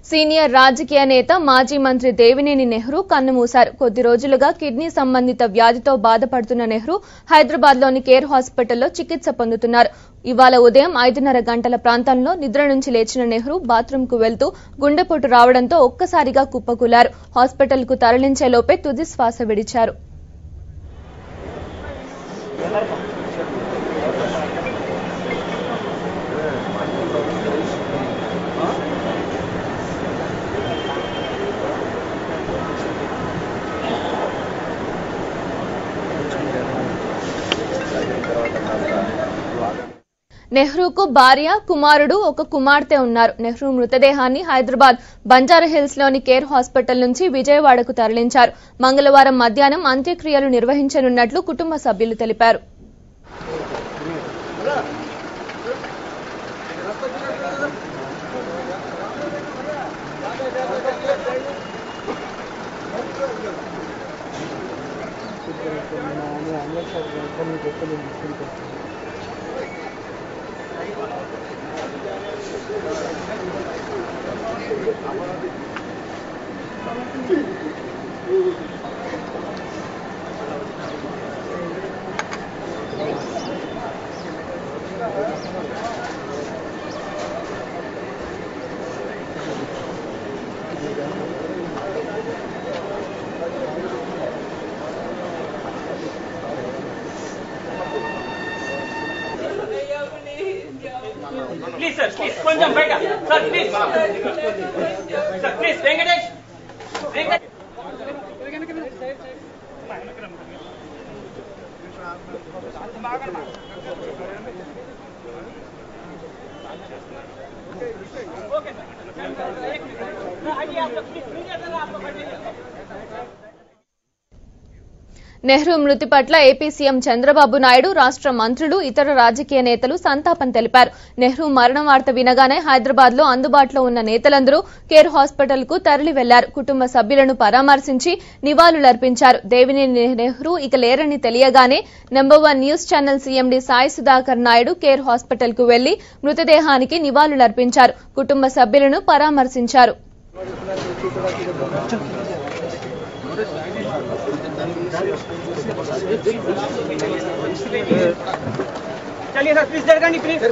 Senior రాజకీయ నేత మాజీ మంత్రి దేవినేని నెహ్రూ కన్నుమూశారు. కొద్ది రోజులుగా కిడ్నీ సంబంధిత వ్యాధితో బాధపడుతున్న నెహ్రూ హైదరాబాద్లోని కేర్ హాస్పిటల్లో చికిత్స పొందుతున్నారు. ఇవాళ ఉదయం 5:30 గంటల ప్రాంతంలో నిద్ర నుంచి లేచిన నెహ్రూ బాత్రూంకు వెళ్తూ గుండెపోటు రావడంతో ఒక్కసారిగా కుప్పకూలారు. హాస్పిటల్కు తరలించే లోపే తుది శ్వాస విడిచారు. నెహ్రూకు భార్య, కుమారుడు, ఒక కుమార్తె ఉన్నారు. నెహ్రూ మృతదేహాన్ని హైదరాబాద్ బంజారాహిల్స్ లోని కేర్ హాస్పిటల్ నుంచి విజయవాడకు తరలించారు. మంగళవారం మధ్యాహ్నం అంత్యక్రియలు నిర్వహించనున్నట్లు కుటుంబ సభ్యులు తెలిపారు. Please sir, please కొంచెం బయట sir, please sir, please Venkatesh Nehru మృతి పట్ల ఏపీ సీఎం చంద్రబాబు నాయుడు, రాష్ట్ర మంత్రులు, ఇతర రాజకీయ నేతలు సంతాపం తెలిపారు. నెహ్రూ మరణ వార్త వినగానే హైదరాబాద్ లో అందుబాటులో ఉన్న నేతలందరూ కేర్ హాస్పిటల్ కు తరలి వెళ్లారు. కుటుంబ సభ్యులను పరామర్శించి నివాళులర్పించారు. దేవినేని నెహ్రూ ఇక లేరని తెలియగానే number 1 news channel CMD Sai Sudhakar Naidu Care hospital కు వెళ్లి మృతదేహానికి నివాళులర్పించారు. కుటుంబ సభ్యులను పరామర్శించారు. चलिए सर प्लीज जरगंडी प्लीज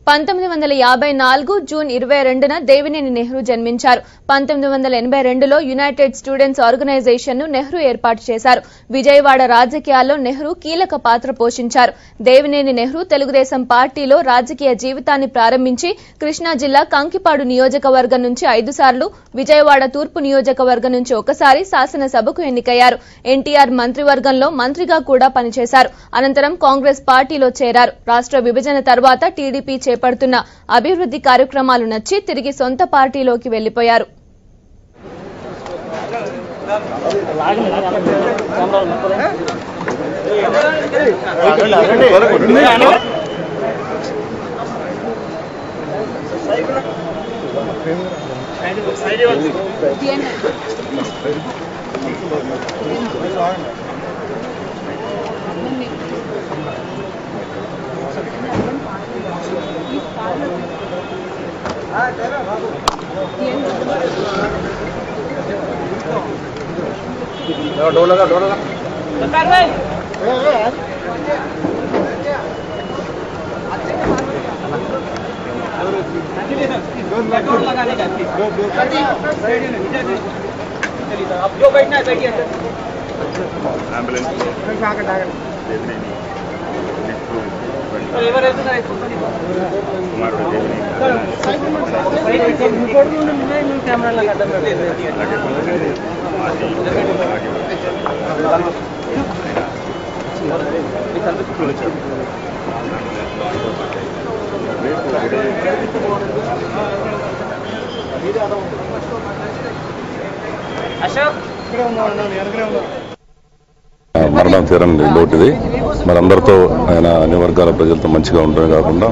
1954 జూన్ 22న దేవినేని నెహ్రూ జన్మించారు. 1982లో యునైటెడ్ స్టూడెంట్స్ ఆర్గనైజేషన్ ను నెహ్రూ ఏర్పాటు చేశారు. విజయవాడ రాజకీయాల్లో నెహ్రూ కీలక పాత్ర పోషించారు. దేవినేని నెహ్రూ తెలుగుదేశం పార్టీలో రాజకీయ జీవితాన్ని ప్రారంభించి కృష్ణా జిల్లా కంకిపాడు నియోజకవర్గం నుంచి 5 సార్లు, విజయవాడ తూర్పు నియోజకవర్గం నుంచి ఒకసారి శాసనసభకు ఎన్నికయ్యారు. ఎన్టీఆర్ మంత్రివర్గంలో మంత్రిగా కూడా పనిచేశారు. అనంతరం కాంగ్రెస్ పార్టీలో చేరారు. రాష్ట్ర విభజన తర్వాత టీడీపీ చేపడుతున్న అభివృద్ధి కార్యక్రమాలు నచ్చి తిరిగి సొంత పార్టీలోకి వెళ్లిపోయారు. डोला लगाने का आप जो बैठना है बैठिए एम्बुलेंस कैमरा लगा మరణం తీరని లోటుది. మరి అందరితో ఆయన అన్ని వర్గాల ప్రజలతో మంచిగా ఉండడమే కాకుండా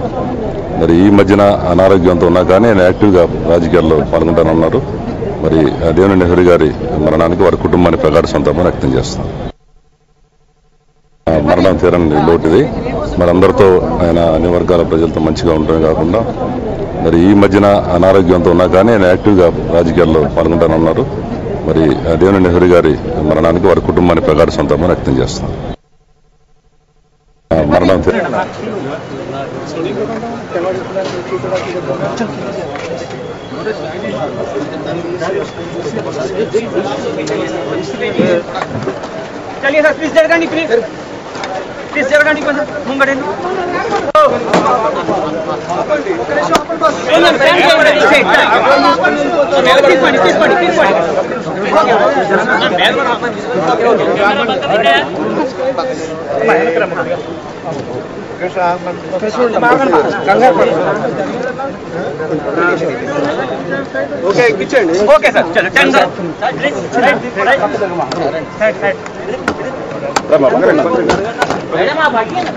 మరి ఈ మధ్యన అనారోగ్యంతో ఉన్నా కానీ ఆయన యాక్టివ్గా రాజకీయాల్లో పాల్గొంటానన్నారు. మరి దేవినేని నెహ్రూ గారి మరణానికి వారి కుటుంబాన్ని ప్రగాఢ సంతాపం వ్యక్తం చేస్తాం. మరణం తీరని లోటుది. మరి అందరితో ఆయన అన్ని వర్గాల ప్రజలతో మంచిగా ఉండడమే కాకుండా మరి ఈ మధ్యన అనారోగ్యంతో ఉన్నా కానీ ఆయన యాక్టివ్గా రాజకీయాల్లో పాల్గొంటానన్నారు. మరి దేవినేని నెహ్రూ గారి మరణానికి వారి కుటుంబాన్ని ప్రగాఢ సంతాపం వ్యక్తం చేస్తున్నారు. మరణం चलिए सर प्लीज जगह नहीं प्लीज प्लीज जगह नहीं मुंगड़े ओके सर चलो टेन सर मैडम आप हटिए ना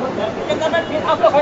आप लोग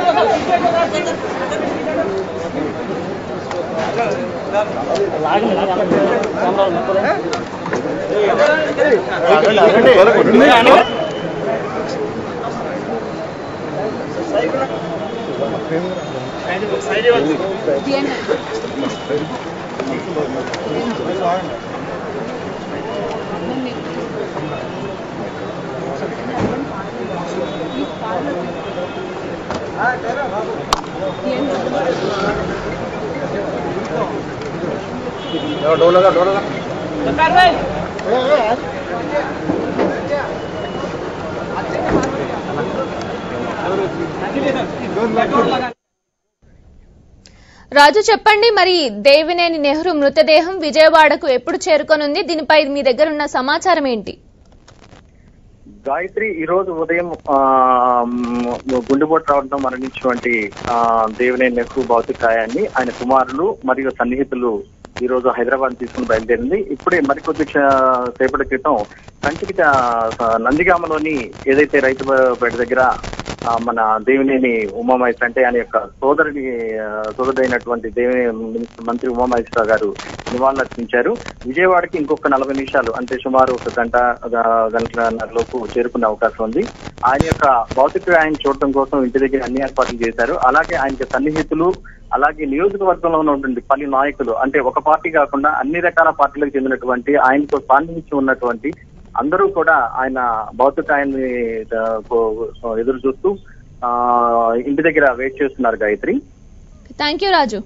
రాజు చెప్పండి, మరి దేవినేని నెహ్రూ మృతదేహం విజయవాడకు ఎప్పుడు చేరుకోనుంది? దీనిపై మీ దగ్గర ఉన్న సమాచారం ఏంటి? గాయత్రి, ఈ రోజు ఉదయం గుండెపోటు రావడంతో మరణించినటువంటి దేవినేని నెహ్రూ భౌతికాయాన్ని ఆయన కుమారులు మరియు సన్నిహితులు ఈ రోజు హైదరాబాద్ తీసుకుని బయలుదేరింది. ఇప్పుడే మరికొద్ది సేపటి క్రితం కంచికి నందిగామలోని ఏదైతే రైతుపేట దగ్గర మన దేవినేని ఉమామహేశ్వర అంటే ఆయన యొక్క సోదరుడైనటువంటి దేవినేని మంత్రి ఉమామహేశ్వరరావు గారు నివాళులర్పించారు. విజయవాడకి ఇంకొక 40 నిమిషాలు అంటే సుమారు ఒక గంటలోపు చేరుకునే అవకాశం ఉంది. ఆయన యొక్క భౌతికాయాన్ని చూడటం కోసం ఇంటి దగ్గర అన్ని ఏర్పాట్లు చేశారు. అలాగే ఆయనకి సన్నిహితులు, అలాగే నియోజకవర్గంలో ఉన్నటువంటి పలు నాయకులు, అంటే ఒక పార్టీ కాకుండా అన్ని రకాల పార్టీలకు చెందినటువంటి ఆయనతో సాన్నిహిత్యం ఉన్నటువంటి అందరూ కూడా ఆయన భౌతికాయాన్ని ఎదురు చూస్తూ ఇంటి దగ్గర వెయిట్ చేస్తున్నారు. Gayatri, thank you Raju.